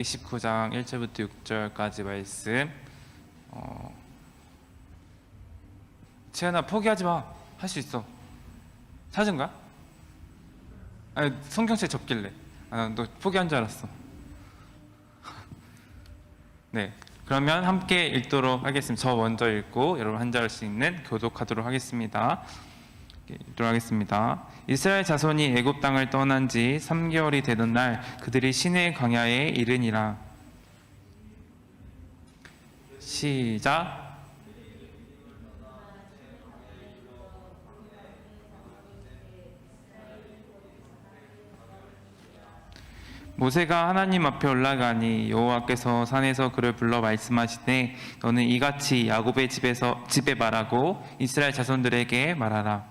29장 1절부터 6절까지 말씀. 채연아, 포기하지 마. 할 수 있어. 찾은 거야? 아니, 성경책 접길래. 너 포기한 줄 알았어. 네, 그러면 함께 읽도록 하겠습니다. 저 먼저 읽고 여러분 한절 할 수 있는 교독하도록 하겠습니다. 읽도록 하겠습니다. 이스라엘 자손이 애굽 땅을 떠난 지 3개월이 되던 날 그들이 시내 광야에 이르니라. 시작. 모세가 하나님 앞에 올라가니 여호와께서 산에서 그를 불러 말씀하시되 너는 이같이 야곱의 집에 말하고 이스라엘 자손들에게 말하라.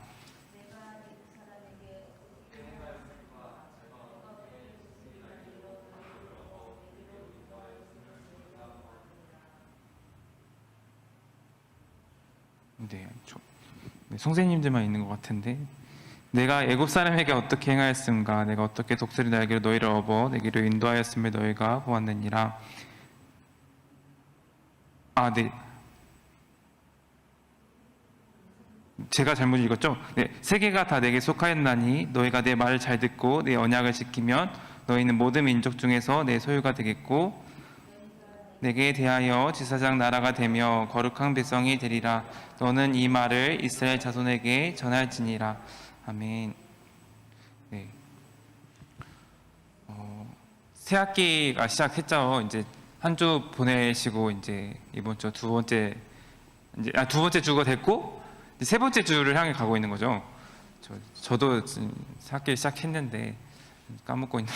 선생님들만 있는 것 같은데, 내가 애굽 사람에게 어떻게 행하였음가? 내가 어떻게 독수리 날개로 너희를 업어 내게로 인도하였음을 너희가 보았느니라. 네, 제가 잘못 읽었죠? 네, 세계가 다 내게 속하였나니 너희가 내 말을 잘 듣고 내 언약을 지키면 너희는 모든 민족 중에서 내 소유가 되겠고 내게 대하여 지사장 나라가 되며 거룩한 백성이 되리라. 너는 이 말을 이스라엘 자손에게 전할지니라. 아멘. 네. 새 학기가 시작했죠. 이제 한 주 보내시고 이제 이번 주 두 번째 주가 됐고 이제 세 번째 주를 향해 가고 있는 거죠. 저도 지금 새 학기 시작했는데 까먹고 있는.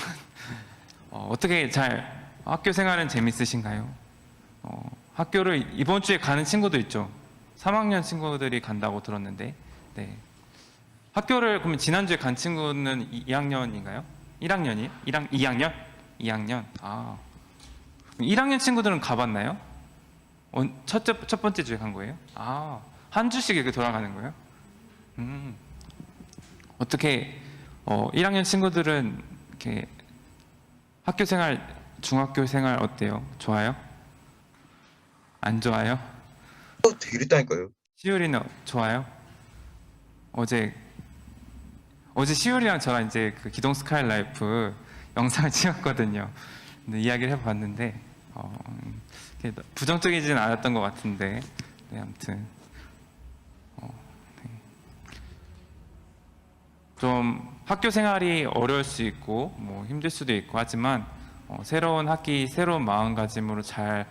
어떻게 잘 학교 생활은 재밌으신가요? 학교를 이번 주에 가는 친구도 있죠. 3학년 친구들이 간다고 들었는데, 네. 학교를 그러면 지난주에 간 친구는 2학년인가요? 1학년이에요? 2학년? 2학년. 1학년 친구들은 가봤나요? 첫 번째 주에 간 거예요? 한 주씩 이렇게 돌아가는 거예요? 어떻게 1학년 친구들은 이렇게 학교 생활, 중학교 생활 어때요? 좋아요? 안 좋아요? 되게 이랬다니까요. 시율이는 좋아요? 어제 시율이랑 저랑 이제 그 기동 스카이라이프 영상을 찍었거든요. 근데 이야기를 해봤는데 부정적이지는 않았던 것 같은데, 네, 아무튼 네. 좀 학교 생활이 어려울 수 있고 뭐 힘들 수도 있고 하지만 새로운 학기, 새로운 마음가짐으로 잘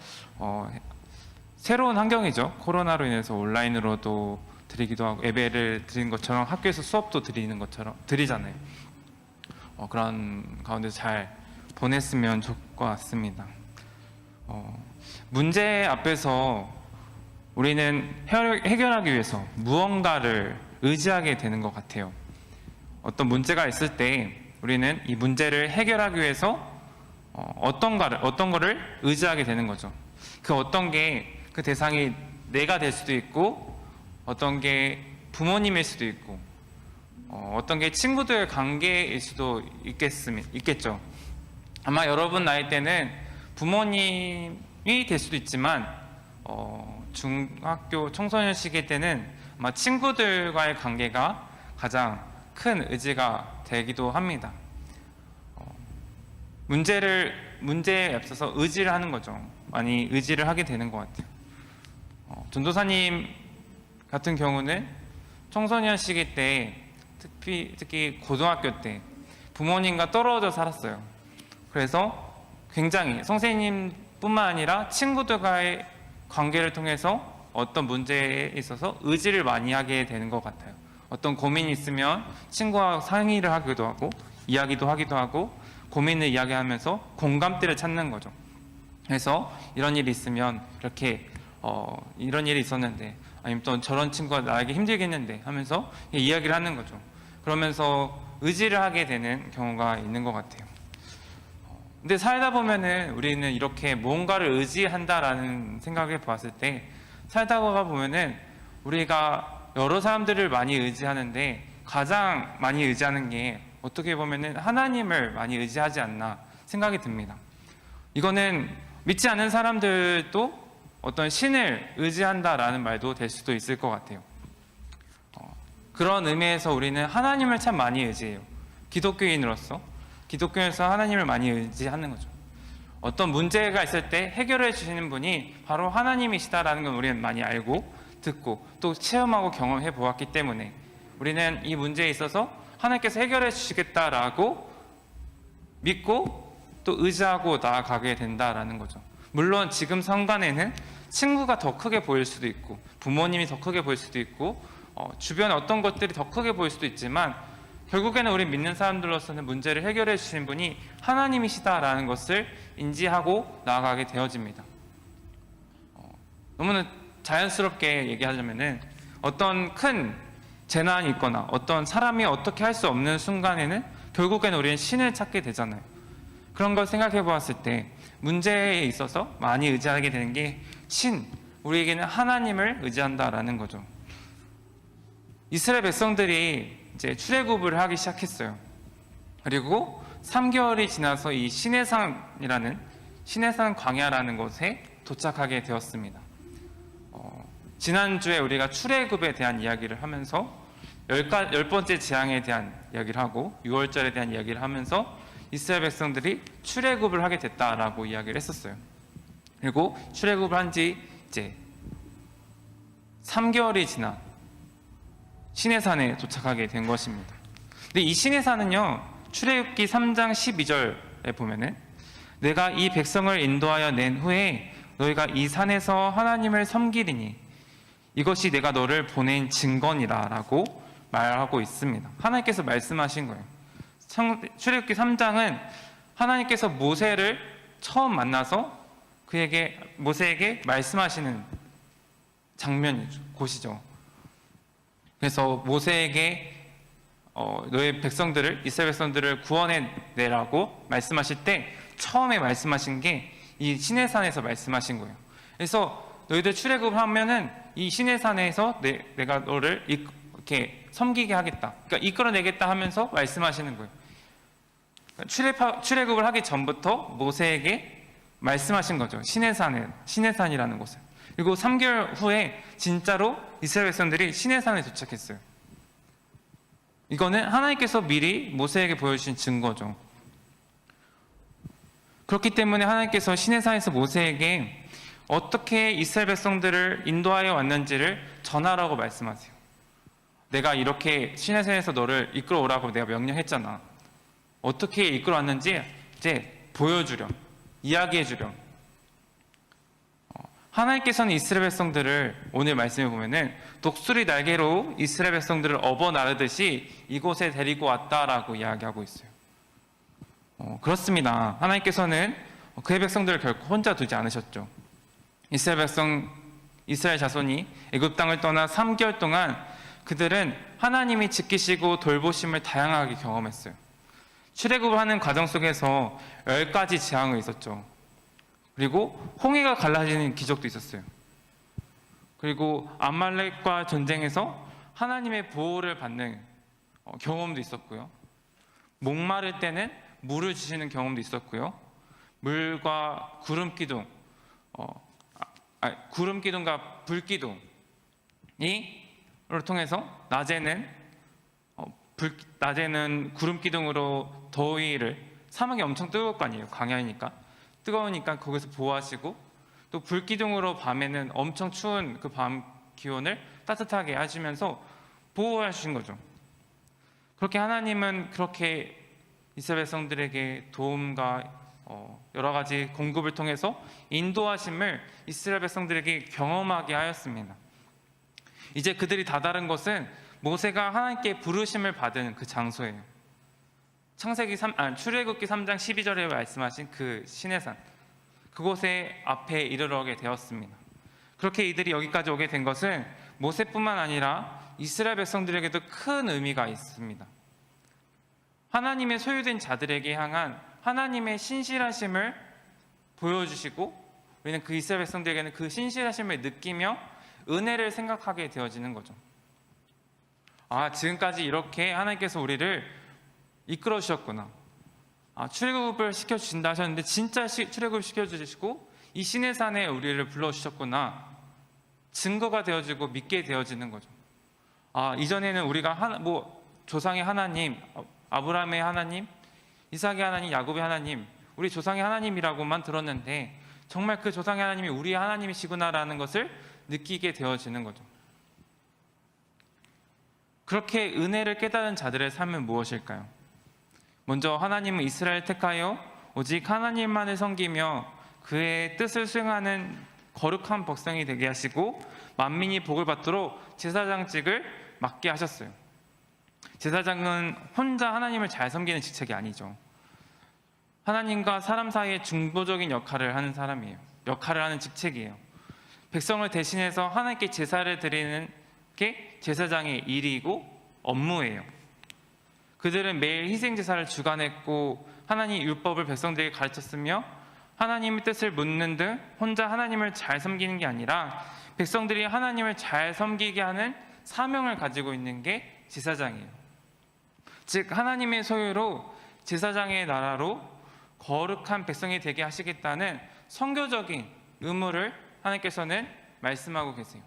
새로운 환경이죠. 코로나로 인해서 온라인으로도 드리기도 하고 예배를 드리는 것처럼 학교에서 수업도 드리는 것처럼 드리잖아요. 그런 가운데서 잘 보냈으면 좋을 것 같습니다. 문제 앞에서 우리는 해결하기 위해서 무언가를 의지하게 되는 것 같아요. 어떤 문제가 있을 때 우리는 이 문제를 해결하기 위해서 어떤 거를 의지하게 되는 거죠. 그 어떤 게 그 대상이 내가 될 수도 있고, 어떤 게 부모님일 수도 있고, 어떤 게 친구들 관계일 수도 있겠죠. 아마 여러분 나이 때는 부모님이 될 수도 있지만 중학교 청소년 시기 때는 아마 친구들과의 관계가 가장 큰 의지가 되기도 합니다. 문제에 앞서서 의지를 하는 거죠. 많이 의지를 하게 되는 것 같아요. 전도사님 같은 경우는 청소년 시기 때 특히 고등학교 때 부모님과 떨어져 살았어요. 그래서 굉장히 선생님뿐만 아니라 친구들과의 관계를 통해서 어떤 문제에 있어서 의지를 많이 하게 되는 것 같아요. 어떤 고민이 있으면 친구와 상의를 하기도 하고 이야기도 하기도 하고 고민을 이야기하면서 공감대를 찾는 거죠. 그래서 이런 일이 있으면 이렇게 이런 일이 있었는데, 아니면 또 저런 친구가 나에게 힘들겠는데 하면서 이야기를 하는 거죠. 그러면서 의지를 하게 되는 경우가 있는 것 같아요. 근데 살다 보면은 우리는 이렇게 무언가를 의지한다라는 생각을 봤을 때, 살다가 보면은 우리가 여러 사람들을 많이 의지하는데 가장 많이 의지하는 게 어떻게 보면은 하나님을 많이 의지하지 않나 생각이 듭니다. 이거는 믿지 않는 사람들도 어떤 신을 의지한다라는 말도 될 수도 있을 것 같아요. 그런 의미에서 우리는 하나님을 참 많이 의지해요. 기독교인으로서 하나님을 많이 의지하는 거죠. 어떤 문제가 있을 때 해결해 주시는 분이 바로 하나님이시다라는 건 우리는 많이 알고 듣고 또 체험하고 경험해 보았기 때문에 우리는 이 문제에 있어서 하나님께서 해결해 주시겠다라고 믿고 또 의지하고 나아가게 된다라는 거죠. 물론 지금 성간에는 친구가 더 크게 보일 수도 있고 부모님이 더 크게 보일 수도 있고 주변에 어떤 것들이 더 크게 보일 수도 있지만 결국에는 우리 믿는 사람들로서는 문제를 해결해 주신 분이 하나님이시다라는 것을 인지하고 나아가게 되어집니다. 너무나 자연스럽게 얘기하자면은 어떤 큰 재난이 있거나 어떤 사람이 어떻게 할 수 없는 순간에는 결국에는 우리는 신을 찾게 되잖아요. 그런 걸 생각해 보았을 때 문제에 있어서 많이 의지하게 되는 게 우리에게는 하나님을 의지한다라는 거죠. 이스라엘 백성들이 이제 출애굽을 하기 시작했어요. 그리고 3개월이 지나서 이 시내산이라는 시내산 광야라는 곳에 도착하게 되었습니다. 지난주에 우리가 출애굽에 대한 이야기를 하면서 10번째 재앙에 대한 이야기를 하고 6월절에 대한 이야기를 하면서 이스라엘 백성들이 출애굽을 하게 됐다라고 이야기를 했었어요. 그리고 출애굽을 한 지 이제 3개월이 지나 시내산에 도착하게 된 것입니다. 근데 이 시내산은요, 출애굽기 3장 12절에 보면은 내가 이 백성을 인도하여 낸 후에 너희가 이 산에서 하나님을 섬기리니 이것이 내가 너를 보낸 증거니라 라고 말하고 있습니다. 하나님께서 말씀하신 거예요. 출애굽기 3장은 하나님께서 모세를 처음 만나서 모세에게 말씀하시는 장면이죠. 곳이죠. 그래서 모세에게 너의 백성들을 이스라엘 백성들을 구원해내라고 말씀하실 때 처음에 말씀하신 게 이 시내산에서 말씀하신 거예요. 그래서 너희들 출애굽을 하면은 이 시내산에서 내가 너를 이렇게 섬기게 하겠다. 그러니까 이끌어내겠다 하면서 말씀하시는 거예요. 출애굽을 하기 전부터 모세에게 말씀하신 거죠. 시내산이라는 곳을. 그리고 3개월 후에 진짜로 이스라엘 백성들이 시내산에 도착했어요. 이거는 하나님께서 미리 모세에게 보여주신 증거죠. 그렇기 때문에 하나님께서 시내산에서 모세에게 어떻게 이스라엘 백성들을 인도하여 왔는지를 전하라고 말씀하세요. 내가 이렇게 시내산에서 너를 이끌어오라고 내가 명령했잖아. 어떻게 이끌어왔는지 이제 보여주렴, 이야기해주렴. 하나님께서는 이스라엘 백성들을 오늘 말씀해 보면은 독수리 날개로 이스라엘 백성들을 업어 나르듯이 이곳에 데리고 왔다라고 이야기하고 있어요. 그렇습니다. 하나님께서는 그의 백성들을 결코 혼자 두지 않으셨죠. 이스라엘 자손이 애굽 땅을 떠나 3개월 동안 그들은 하나님이 지키시고 돌보심을 다양하게 경험했어요. 출애굽을 하는 과정 속에서 10가지 재앙이 있었죠. 그리고 홍해가 갈라지는 기적도 있었어요. 그리고 아말렉과 전쟁에서 하나님의 보호를 받는 경험도 있었고요. 목마를 때는 물을 주시는 경험도 있었고요. 물과 구름 기둥, 구름 기둥과 불 기둥을 통해서 낮에는 구름 기둥으로 더위를, 사막이 엄청 뜨거울 거 아니에요. 광야이니까 뜨거우니까 거기서 보호하시고, 또 불 기둥으로 밤에는 엄청 추운 그 밤 기온을 따뜻하게 하시면서 보호하신 거죠. 그렇게 하나님은 그렇게 이스라엘 백성들에게 도움과 여러 가지 공급을 통해서 인도하심을 이스라엘 백성들에게 경험하게 하였습니다. 이제 그들이 다다른 것은 모세가 하나님께 부르심을 받은 그 장소예요. 출애굽기 3장 12절에 말씀하신 그 시내산, 그곳에 앞에 이르러게 되었습니다. 그렇게 이들이 여기까지 오게 된 것은 모세뿐만 아니라 이스라엘 백성들에게도 큰 의미가 있습니다. 하나님의 소유된 자들에게 향한 하나님의 신실하심을 보여주시고, 우리는 그 이스라엘 백성들에게는 그 신실하심을 느끼며 은혜를 생각하게 되어지는 거죠. 지금까지 이렇게 하나님께서 우리를 이끌어 주셨구나. 출애굽을 시켜주신다 하셨는데 진짜 출애굽을 시켜주시고 이 시내산에 우리를 불러주셨구나 증거가 되어지고 믿게 되어지는 거죠. 이전에는 우리가 조상의 하나님, 아브라함의 하나님, 이삭의 하나님, 야곱의 하나님, 우리 조상의 하나님이라고만 들었는데 정말 그 조상의 하나님이 우리의 하나님이시구나라는 것을 느끼게 되어지는 거죠. 그렇게 은혜를 깨달은 자들의 삶은 무엇일까요? 먼저 하나님은 이스라엘 택하여 오직 하나님만을 섬기며 그의 뜻을 수행하는 거룩한 백성이 되게 하시고 만민이 복을 받도록 제사장직을 맡게 하셨어요. 제사장은 혼자 하나님을 잘 섬기는 직책이 아니죠. 하나님과 사람 사이의 중보적인 역할을 하는 사람이에요. 역할을 하는 직책이에요. 백성을 대신해서 하나님께 제사를 드리는 게 제사장의 일이고 업무예요. 그들은 매일 희생제사를 주관했고 하나님 율법을 백성들에게 가르쳤으며 하나님의 뜻을 묻는 등 혼자 하나님을 잘 섬기는 게 아니라 백성들이 하나님을 잘 섬기게 하는 사명을 가지고 있는 게 제사장이에요. 즉 하나님의 소유로 제사장의 나라로 거룩한 백성이 되게 하시겠다는 선교적인 의무를 하나님께서는 말씀하고 계세요.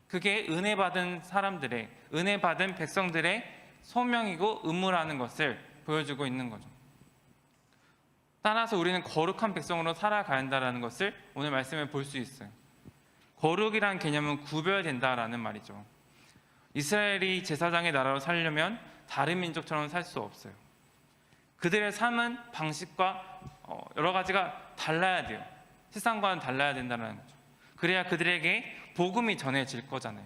그게 은혜 받은 사람들의, 은혜 받은 백성들의 소명이고 의무라는 것을 보여주고 있는 거죠. 따라서 우리는 거룩한 백성으로 살아가야 한다는 것을 오늘 말씀에 볼 수 있어요. 거룩이란 개념은 구별된다라는 말이죠. 이스라엘이 제사장의 나라로 살려면 다른 민족처럼 살 수 없어요. 그들의 삶은 방식과 여러 가지가 달라야 돼요. 세상과는 달라야 된다는 거죠. 그래야 그들에게 복음이 전해질 거잖아요.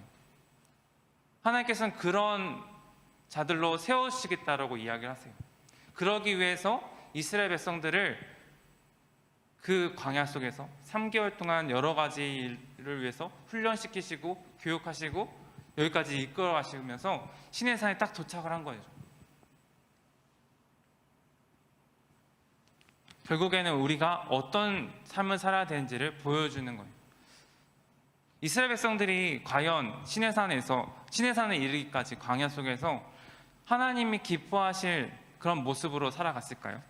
하나님께서는 그런 자들로 세우시겠다라고 이야기를 하세요. 그러기 위해서 이스라엘 백성들을 그 광야 속에서 3개월 동안 여러 가지를 위해서 훈련시키시고 교육하시고 여기까지 이끌어 가시면서 시내산에 딱 도착을 한 거예요. 결국에는 우리가 어떤 삶을 살아야 되는지를 보여주는 거예요. 이스라엘 백성들이 과연 시내산에 이르기까지 광야 속에서 하나님이 기뻐하실 그런 모습으로 살아갔을까요?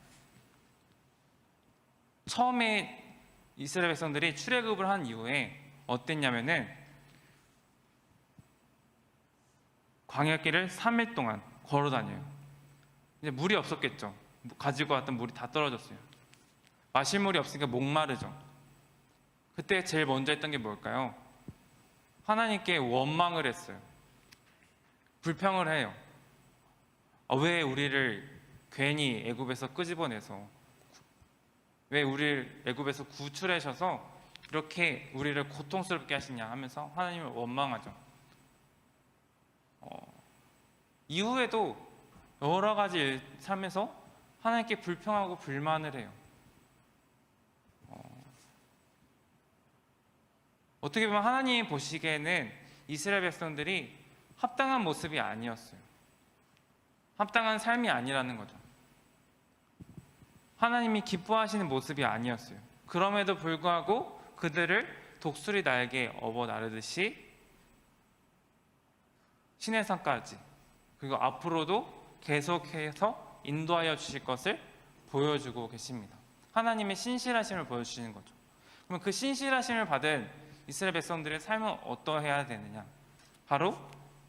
처음에 이스라엘 백성들이 출애굽을 한 이후에 어땠냐면은 광야길을 3일 동안 걸어 다녀요. 이제 물이 없었겠죠. 가지고 왔던 물이 다 떨어졌어요. 마실 물이 없으니까 목마르죠. 그때 제일 먼저 했던 게 뭘까요? 하나님께 원망을 했어요. 불평을 해요. 왜 우리를 괜히 애굽에서 끄집어내서 왜 우리를 애굽에서 구출하셔서 이렇게 우리를 고통스럽게 하시냐 하면서 하나님을 원망하죠. 이후에도 여러 가지 삶에서 하나님께 불평하고 불만을 해요. 어떻게 보면 하나님이 보시기에는 이스라엘 백성들이 합당한 모습이 아니었어요. 합당한 삶이 아니라는 거죠. 하나님이 기뻐하시는 모습이 아니었어요. 그럼에도 불구하고 그들을 독수리 날개에 업어 나르듯이 시내산까지 그리고 앞으로도 계속해서 인도하여 주실 것을 보여주고 계십니다. 하나님의 신실하심을 보여주시는 거죠. 그러면 그 신실하심을 받은 이스라엘 백성들의 삶은 어떠해야 되느냐? 바로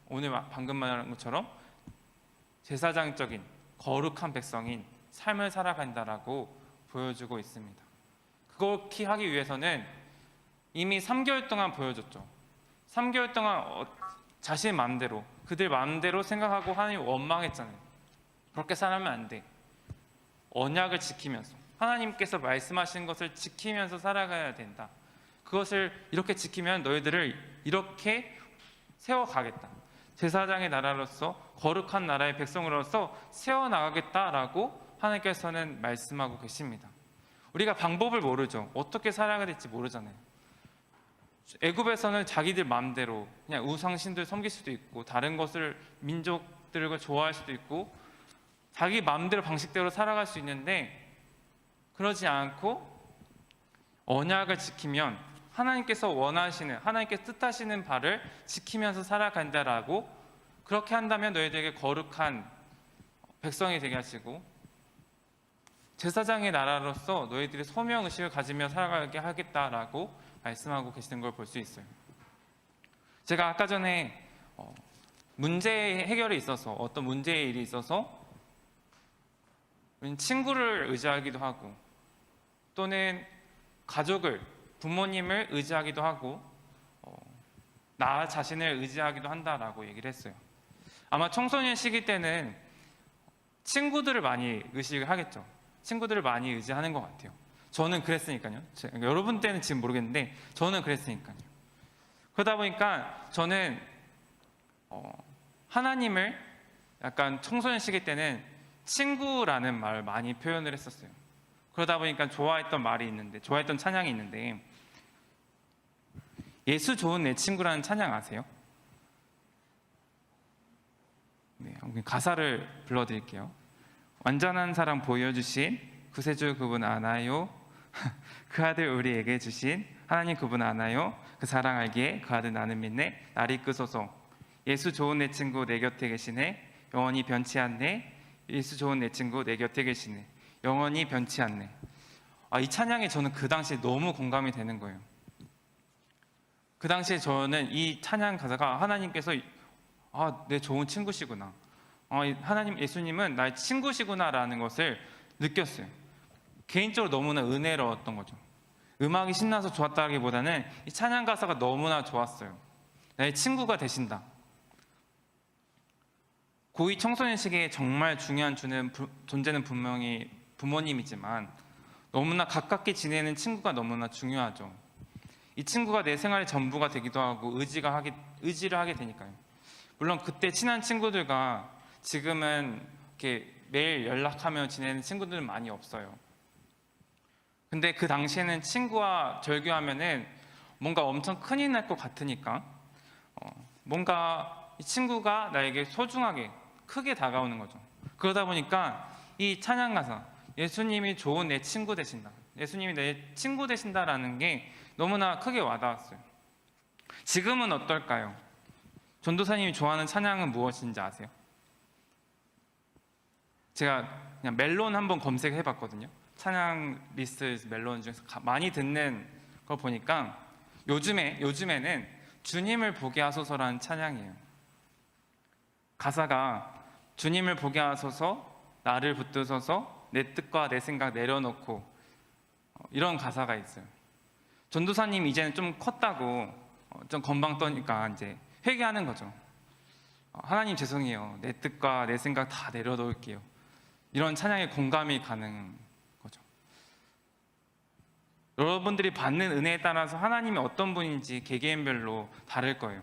오늘 방금 말한 것처럼 제사장적인 거룩한 백성인 삶을 살아간다라고 보여주고 있습니다. 그렇게 하기 위해서는 이미 3개월 동안 보여줬죠. 3개월 동안 자신 마음대로 그들 마음대로 생각하고 하나님 원망했잖아요. 그렇게 살면 안 돼. 언약을 지키면서 하나님께서 말씀하신 것을 지키면서 살아가야 된다. 그것을 이렇게 지키면 너희들을 이렇게 세워가겠다. 제사장의 나라로서 거룩한 나라의 백성으로서 세워나가겠다라고 하나님께서는 말씀하고 계십니다. 우리가 방법을 모르죠. 어떻게 살아가야 될지 모르잖아요. 애굽에서는 자기들 마음대로 그냥 우상신들 섬길 수도 있고 다른 것을 민족들을 좋아할 수도 있고 자기 마음대로 방식대로 살아갈 수 있는데 그러지 않고 언약을 지키면 하나님께서 원하시는 하나님께서 뜻하시는 바를 지키면서 살아간다라고 그렇게 한다면 너희들에게 거룩한 백성이 되게 하시고 제사장의 나라로서 너희들이 소명의식을 가지며 살아가게 하겠다라고 말씀하고 계시는 걸 볼 수 있어요. 제가 아까 전에 문제 해결에 있어서 어떤 문제의 일이 있어서 친구를 의지하기도 하고 또는 가족을, 부모님을 의지하기도 하고 나 자신을 의지하기도 한다라고 얘기를 했어요. 아마 청소년 시기 때는 친구들을 많이 의식을 하겠죠. 친구들을 많이 의지하는 것 같아요. 저는 그랬으니까요. 여러분 때는 지금 모르겠는데 저는 그랬으니까요. 그러다 보니까 저는 하나님을 약간 청소년 시기 때는 친구라는 말을 많이 표현을 했었어요. 그러다 보니까 좋아했던 말이 있는데, 좋아했던 찬양이 있는데, 예수 좋은 내 친구라는 찬양 아세요? 네, 가사를 불러드릴게요. 완전한 사랑 보여주신 구세주 그분 아나요? 그 아들 우리에게 주신 하나님 그분 아나요? 그 사랑 알기에 그 아들 나는 믿네. 날 이끄소서. 예수 좋은 내 친구 내 곁에 계시네. 영원히 변치 않네. 예수 좋은 내 친구 내 곁에 계시네. 영원히 변치 않네. 이 찬양에 저는 그 당시에 너무 공감이 되는 거예요. 그 당시에 저는 이 찬양 가사가 하나님께서 내 좋은 친구시구나. 하나님, 예수님은 나의 친구시구나라는 것을 느꼈어요. 개인적으로 너무나 은혜로웠던 거죠. 음악이 신나서 좋았다기보다는 이 찬양 가사가 너무나 좋았어요. 나의 친구가 되신다. 고2 청소년 시기에 정말 중요한 존재는 분명히 부모님이지만 너무나 가깝게 지내는 친구가 너무나 중요하죠. 이 친구가 내 생활의 전부가 되기도 하고 의지를 하게 되니까요. 물론 그때 친한 친구들과 지금은 이렇게 매일 연락하며 지내는 친구들은 많이 없어요. 근데 그 당시에는 친구와 절교하면은 뭔가 엄청 큰일 날 것 같으니까 뭔가 이 친구가 나에게 소중하게 크게 다가오는 거죠. 그러다 보니까 이 찬양 가사, 예수님이 좋은 내 친구 되신다, 예수님이 내 친구 되신다라는 게 너무나 크게 와닿았어요. 지금은 어떨까요? 전도사님이 좋아하는 찬양은 무엇인지 아세요? 제가 그냥 멜론 한번 검색해 봤거든요. 찬양 리스트 멜론 중에서 많이 듣는 걸 보니까 요즘에는 주님을 보게 하소서라는 찬양이에요. 가사가 주님을 보게 하소서, 나를 붙드소서, 내 뜻과 내 생각 내려놓고, 이런 가사가 있어요. 전도사님 이제는 좀 컸다고 좀 건방 떠니까 이제 회개하는 거죠. 하나님 죄송해요. 내 뜻과 내 생각 다 내려놓을게요. 이런 찬양에 공감이 가는 거죠. 여러분들이 받는 은혜에 따라서 하나님이 어떤 분인지 개개인별로 다를 거예요.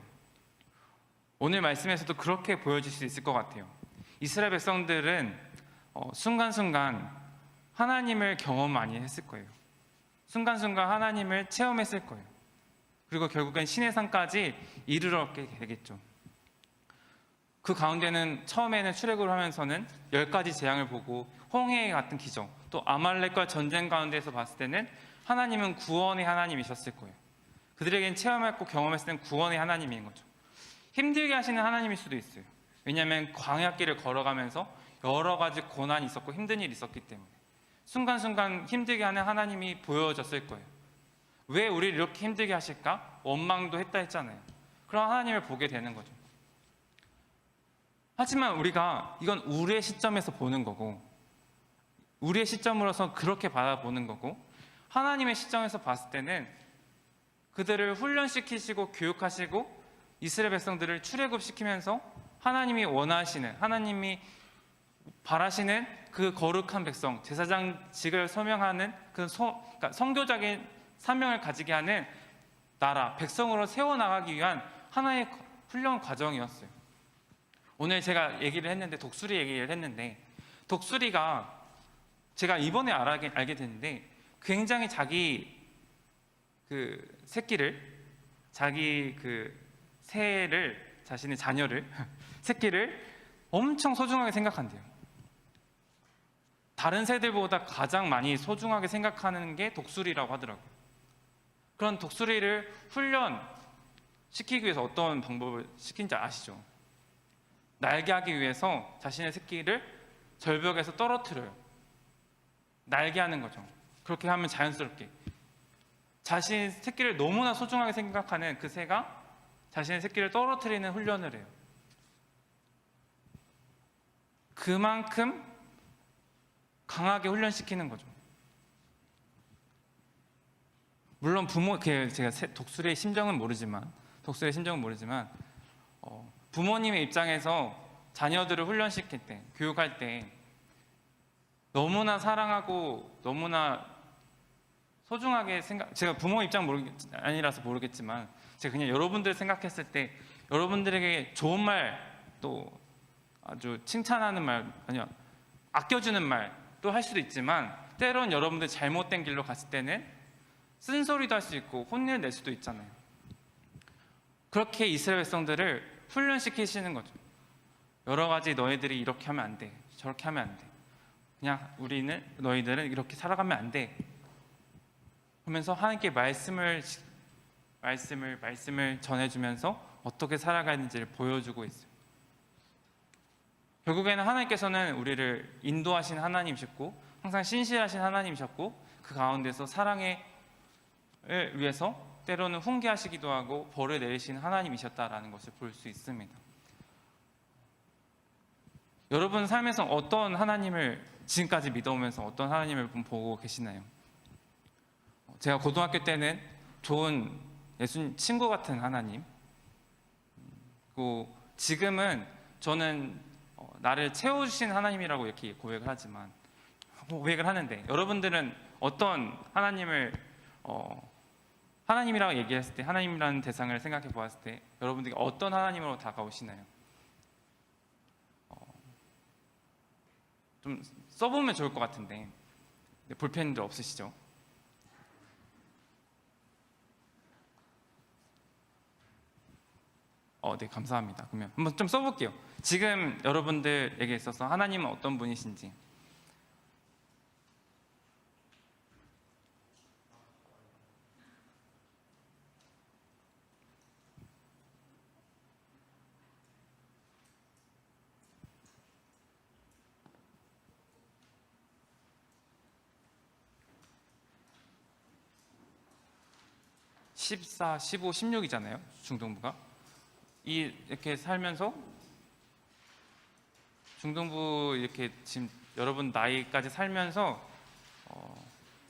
오늘 말씀에서도 그렇게 보여질 수 있을 것 같아요. 이스라엘 백성들은 순간순간 하나님을 경험 많이 했을 거예요. 순간순간 하나님을 체험했을 거예요. 그리고 결국엔 신의 산까지 이르렀게 되겠죠. 그 가운데는 처음에는 출애굽을 하면서는 10가지 재앙을 보고 홍해 같은 기적, 또 아말렉과 전쟁 가운데서 봤을 때는 하나님은 구원의 하나님이셨을 거예요. 그들에겐 체험했고 경험했을 때는 구원의 하나님인 거죠. 힘들게 하시는 하나님일 수도 있어요. 왜냐하면 광야길을 걸어가면서 여러 가지 고난이 있었고 힘든 일이 있었기 때문에 순간순간 힘들게 하는 하나님이 보여졌을 거예요. 왜 우리를 이렇게 힘들게 하실까? 원망도 했다 했잖아요. 그런 하나님을 보게 되는 거죠. 하지만 우리가 이건 우리의 시점에서 보는 거고, 우리의 시점으로서 그렇게 바라보는 거고, 하나님의 시점에서 봤을 때는 그들을 훈련시키시고 교육하시고 이스라엘 백성들을 출애굽시키면서 하나님이 원하시는, 하나님이 바라시는 그 거룩한 백성, 제사장직을 소명하는 그러니까 선교적인 사명을 가지게 하는 나라, 백성으로 세워나가기 위한 하나의 훈련 과정이었어요. 오늘 제가 독수리 얘기를 했는데, 독수리가 제가 이번에 알게 됐는데 굉장히 자기 그 새끼를, 자기 그 새를, 자신의 자녀를, 새끼를 엄청 소중하게 생각한대요. 다른 새들보다 가장 많이 소중하게 생각하는 게 독수리라고 하더라고요. 그런 독수리를 훈련시키기 위해서 어떤 방법을 시킨지 아시죠? 날게 하기 위해서 자신의 새끼를 절벽에서 떨어뜨려요. 날게 하는 거죠. 그렇게 하면 자연스럽게 자신 새끼를 너무나 소중하게 생각하는 그 새가 자신의 새끼를 떨어뜨리는 훈련을 해요. 그만큼 강하게 훈련시키는 거죠. 물론 제가 독수리의 심정은 모르지만 부모님의 입장에서 자녀들을 훈련시킬 때, 교육할 때 너무나 사랑하고 너무나 소중하게 제가 부모 입장 아니라서 모르겠지만 제가 그냥 여러분들 생각했을 때 여러분들에게 좋은 말, 또 아주 칭찬하는 말, 아니요, 아껴주는 말도 할 수도 있지만 때론 여러분들 잘못된 길로 갔을 때는 쓴소리도 할 수 있고 혼내를 낼 수도 있잖아요. 그렇게 이스라엘 백성들을 훈련시키시는 거죠. 여러 가지 너희들이 이렇게 하면 안 돼, 저렇게 하면 안 돼, 그냥 너희들은 이렇게 살아가면 안 돼 하면서 하나님께 말씀을 전해주면서 어떻게 살아가는지를 보여주고 있어요. 결국에는 하나님께서는 우리를 인도하신 하나님이셨고 항상 신실하신 하나님이셨고 그 가운데서 사랑을 위해서 때로는 훈계하시기도 하고 벌을 내리신 하나님이셨다라는 것을 볼 수 있습니다. 여러분 삶에서 어떤 하나님을 지금까지 믿어오면서 어떤 하나님을 보고 계시나요? 제가 고등학교 때는 좋은 예수님 친구 같은 하나님, 그리고 지금은 저는 나를 채워주신 하나님이라고 이렇게 고백을 하는데 여러분들은 어떤 하나님이라고 얘기했을 때, 하나님이라는 대상을 생각해 보았을 때 여러분들이 어떤 하나님으로 다가오시나요? 좀 써보면 좋을 것 같은데 볼펜들 없으시죠? 네, 감사합니다. 그러면 한번 좀 써볼게요. 지금 여러분들에게 있어서 하나님은 어떤 분이신지. (14, 15, 16이잖아요) 중동부가 이렇게 살면서 중동부 이렇게 지금 여러분 나이까지 살면서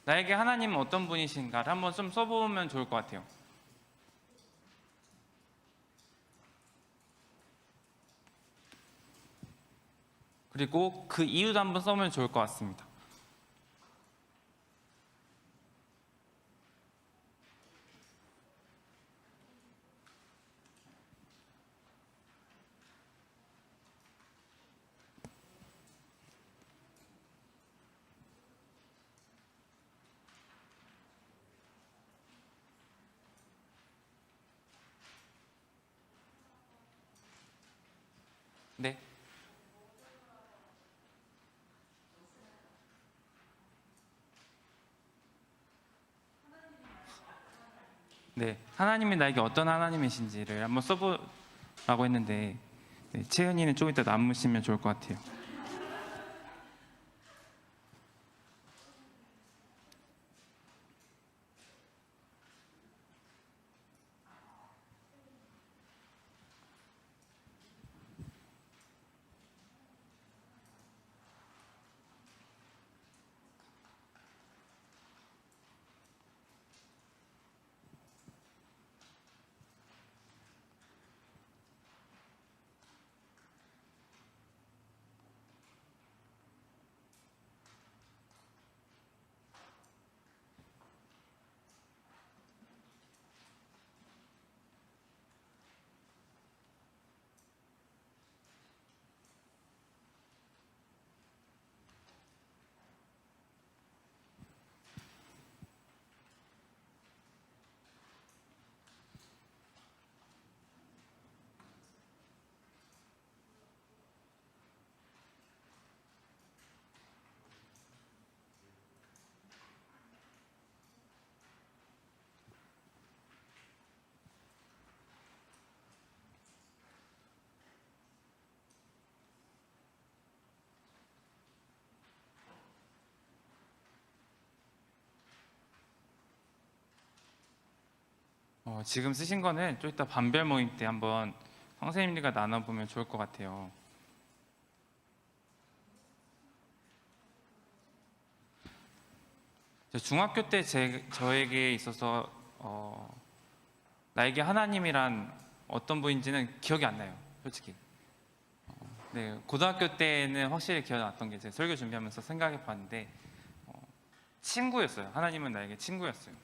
나에게 하나님은 어떤 분이신가를 한번 좀 써보면 좋을 것 같아요. 그리고 그 이유도 한번 써보면 좋을 것 같습니다. 네. 네, 하나님이 나에게 어떤 하나님이신지를 한번 써보라고 했는데 네, 채은이는 좀 이따 남으시면 좋을 것 같아요. 지금 쓰신 거는 좀 이따 반별 모임 때 한번 선생님들과 나눠보면 좋을 것 같아요. 중학교 때 저에게 있어서 나에게 하나님이란 어떤 분인지는 기억이 안 나요, 솔직히. 네, 고등학교 때는 확실히 기억났던 게, 제 설교 준비하면서 생각해 봤는데 친구였어요. 하나님은 나에게 친구였어요.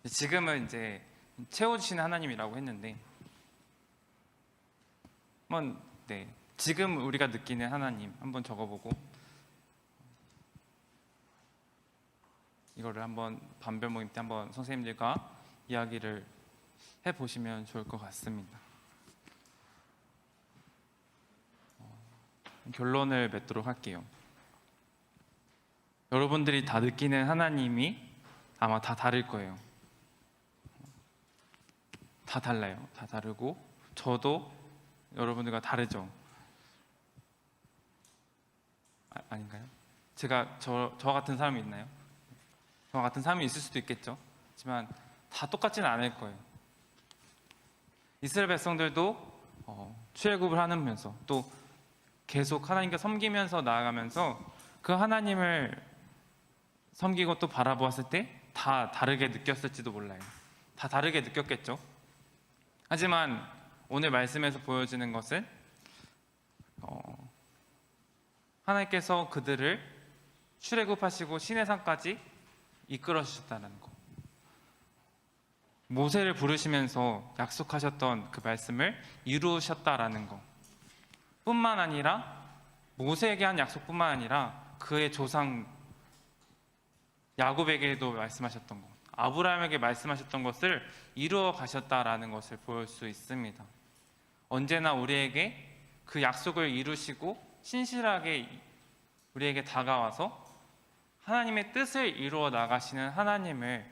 지금은 이제 채워주시는 하나님이라고 했는데, 한번 네, 지금 우리가 느끼는 하나님 한번 적어보고 이거를 한번 반별 모임 때 한번 선생님들과 이야기를 해보시면 좋을 것 같습니다. 결론을 맺도록 할게요. 여러분들이 다 느끼는 하나님이 아마 다 다를 거예요. 다 달라요. 다 다르고 저도 여러분들과 다르죠. 아닌가요? 제가 저 같은 사람이 있나요? 저 같은 사람이 있을 수도 있겠죠. 하지만 다 똑같지는 않을 거예요. 이스라엘 백성들도 출애굽을 하면서 또 계속 하나님께 섬기면서 나아가면서 그 하나님을 섬기고 또 바라보았을 때 다 다르게 느꼈을지도 몰라요. 다 다르게 느꼈겠죠. 하지만 오늘 말씀에서 보여지는 것은 하나님께서 그들을 출애굽하시고 시내산까지 이끌어 주셨다는 것, 모세를 부르시면서 약속하셨던 그 말씀을 이루셨다라는 것 뿐만 아니라, 모세에게 한 약속뿐만 아니라 그의 조상 야곱에게도 말씀하셨던 것, 아브라함에게 말씀하셨던 것을 이루어 가셨다라는 것을 볼 수 있습니다. 언제나 우리에게 그 약속을 이루시고 신실하게 우리에게 다가와서 하나님의 뜻을 이루어 나가시는 하나님을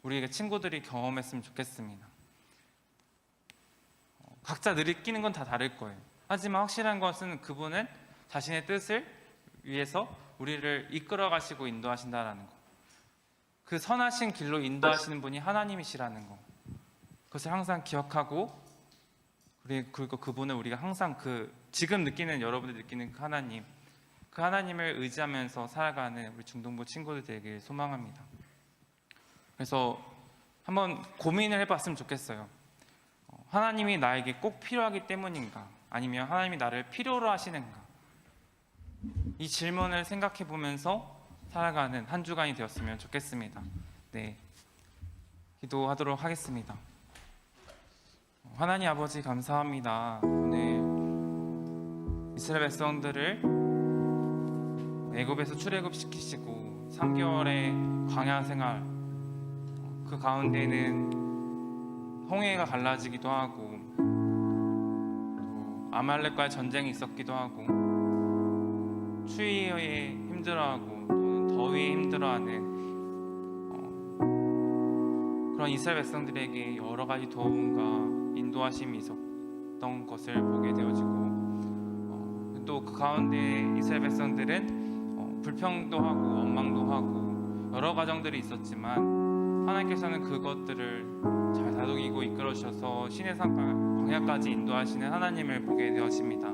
우리에게 친구들이 경험했으면 좋겠습니다. 각자 느끼는 건 다 다를 거예요. 하지만 확실한 것은 그분은 자신의 뜻을 위해서 우리를 이끌어 가시고 인도하신다는 것, 그 선하신 길로 인도하시는 분이 하나님이시라는 것, 그것을 항상 기억하고, 그리고 그분을 우리가 항상 지금 느끼는, 여러분들 느끼는 그 하나님을 의지하면서 살아가는 우리 중동부 친구들 되길 소망합니다. 그래서 한번 고민을 해봤으면 좋겠어요. 하나님이 나에게 꼭 필요하기 때문인가? 아니면 하나님이 나를 필요로 하시는가? 이 질문을 생각해 보면서 살아가는 한 주간이 되었으면 좋겠습니다. 네, 기도하도록 하겠습니다. 하나님 아버지, 감사합니다. 오늘 이스라엘 백성들을 애굽에서 출애굽시키시고 3개월의 광야 생활, 그 가운데는 홍해가 갈라지기도 하고 또 아말렉과의 전쟁이 있었기도 하고 추위에 힘들어하고 또는 더위에 힘들어하는 그런 이스라엘 백성들에게 여러 가지 도움과 인도하심이 있었던 것을 보게 되어지고, 또 그 가운데 이스라엘 백성들은 불평도 하고 원망도 하고 여러 과정들이 있었지만 하나님께서는 그것들을 잘 다독이고 이끌어 주셔서 시내산 광야까지 인도하시는 하나님을 보게 되었습니다.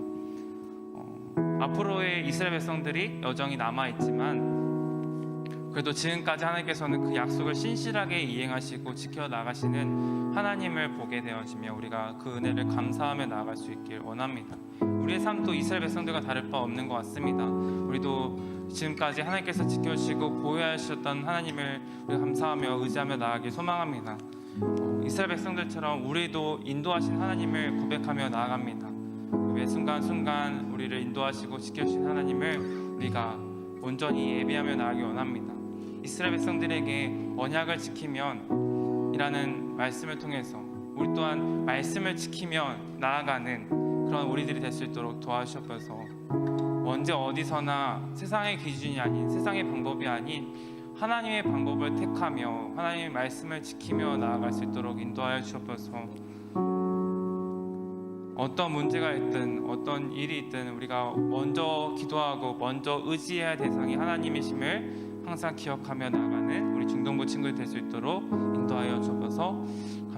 앞으로의 이스라엘 백성들이 여정이 남아있지만 그래도 지금까지 하나님께서는 그 약속을 신실하게 이행하시고 지켜나가시는 하나님을 보게 되어지며 우리가 그 은혜를 감사하며 나아갈 수 있길 원합니다. 우리의 삶도 이스라엘 백성들과 다를 바 없는 것 같습니다. 우리도 지금까지 하나님께서 지켜주시고 보호하셨던 하나님을 우리가 감사하며 의지하며 나아가길 소망합니다. 이스라엘 백성들처럼 우리도 인도하신 하나님을 고백하며 나아갑니다. 매 순간순간 우리를 인도하시고 지켜주신 하나님을 우리가 온전히 예배하며 나아가기 원합니다. 이스라엘 백성들에게 언약을 지키면 이라는 말씀을 통해서 우리 또한 말씀을 지키며 나아가는 그런 우리들이 될 수 있도록 도와주셔서 언제 어디서나 세상의 기준이 아닌, 세상의 방법이 아닌 하나님의 방법을 택하며 하나님의 말씀을 지키며 나아갈 수 있도록 인도하여 주셔서 어떤 문제가 있든 어떤 일이 있든 우리가 먼저 기도하고 먼저 의지해야 할 대상이 하나님이심을 항상 기억하며 나아가는 우리 중동부 친구들 될 수 있도록 인도하여 주셔서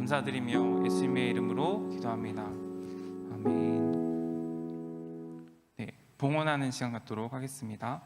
감사드리며 예수님의 이름으로 기도합니다. 아멘. 네, 봉헌하는 시간 갖도록 하겠습니다.